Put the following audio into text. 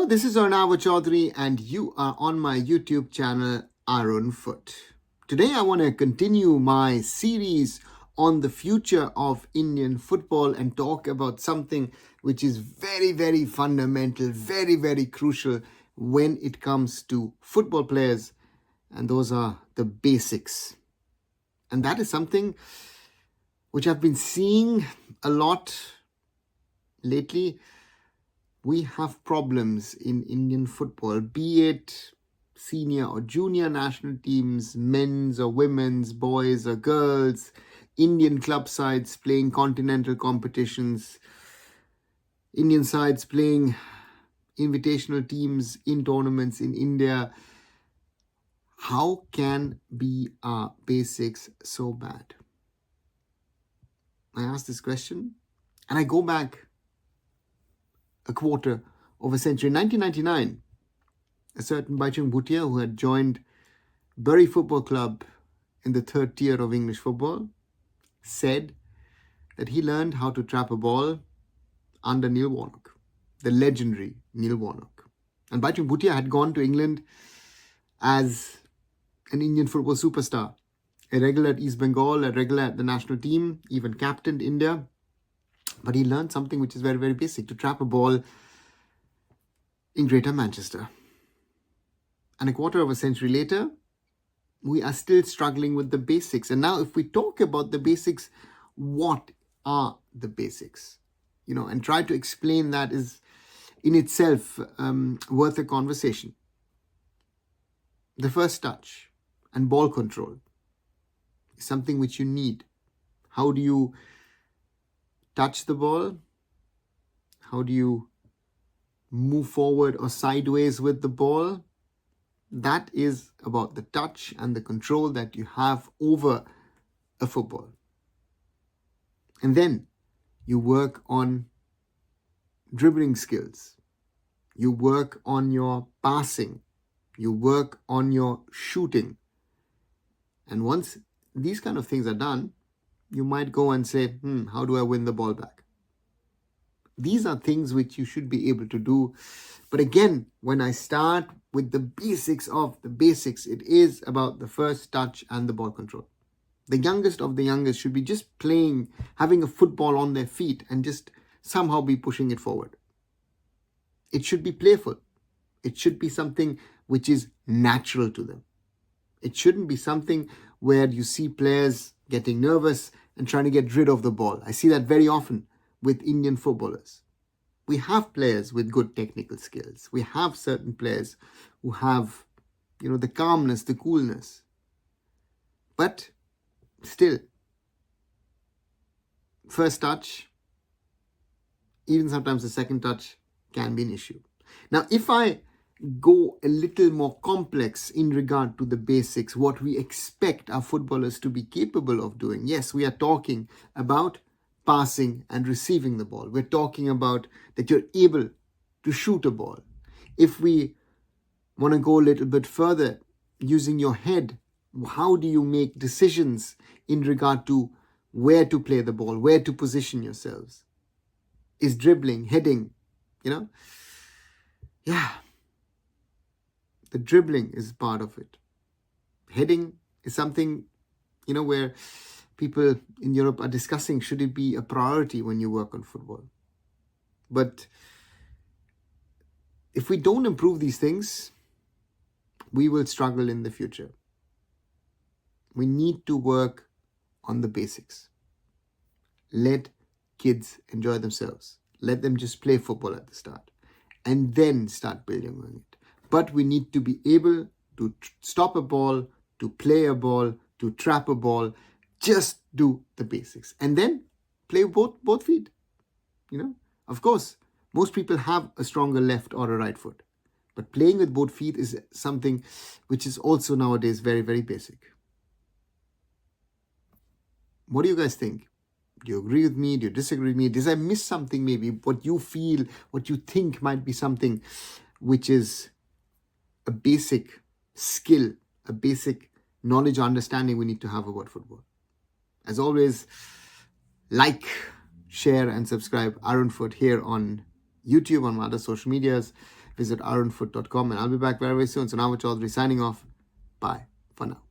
this is Arunava Chaudhuri and you are on my YouTube channel, Arunfoot. Today I want to continue my series on the future of Indian football and talk about something which is very, very fundamental, very, very crucial when it comes to football players, and those are the basics. And that is something which I've been seeing a lot lately. We have problems in Indian football, be it senior or junior national teams, men's or women's, boys or girls, Indian club sides playing continental competitions, Indian sides playing invitational teams in tournaments in India. How can be our basics so bad? I ask this question and I go back a quarter of a century. In 1999, a certain Baichung Bhutia, who had joined Bury Football Club in the third tier of English football, said that he learned how to trap a ball under Neil Warnock, the legendary Neil Warnock. And Baichung Bhutia had gone to England as an Indian football superstar, a regular at East Bengal, a regular at the national team, even captained India. But he learned something which is very, very basic, to trap a ball in Greater Manchester. And a quarter of a century later, we are still struggling with the basics. And now if we talk about the basics, what are the basics? And try to explain that is in itself worth a conversation. The first touch and ball control is something which you need. How do you touch the ball? How do you move forward or sideways with the ball? That is about the touch and the control that you have over a football. And then you work on dribbling skills. You work on your passing. You work on your shooting. And once these kind of things are done, you might go and say, how do I win the ball back? These are things which you should be able to do. But again, when I start with the basics of the basics, it is about the first touch and the ball control. The youngest of the youngest should be just playing, having a football on their feet and just somehow be pushing it forward. It should be playful. It should be something which is natural to them. It shouldn't be something where you see players getting nervous and trying to get rid of the ball. I see that very often with Indian footballers. We have players with good technical skills. We have certain players who have, the calmness, the coolness. But still, first touch, even sometimes the second touch can be an issue. Now, if I go a little more complex in regard to the basics, what we expect our footballers to be capable of doing. Yes, we are talking about passing and receiving the ball. We're talking about that you're able to shoot a ball. If we want to go a little bit further, using your head, how do you make decisions in regard to where to play the ball, where to position yourselves? Is dribbling, heading, the dribbling is part of it. Heading is something, where people in Europe are discussing, should it be a priority when you work on football? But if we don't improve these things, we will struggle in the future. We need to work on the basics. Let kids enjoy themselves. Let them just play football at the start and then start building on it. But we need to be able to stop a ball, to play a ball, to trap a ball. Just do the basics. And then play both feet. Of course, most people have a stronger left or a right foot. But playing with both feet is something which is also nowadays very, very basic. What do you guys think? Do you agree with me? Do you disagree with me? Did I miss something maybe? What you feel, what you think might be something which is a basic skill, a basic knowledge or understanding we need to have about football. As always, like, share and subscribe Arunfoot here on YouTube, on my other social medias. Visit arunfoot.com, and I'll be back very, very soon. So Arunava Chaudhuri signing off. Bye for now.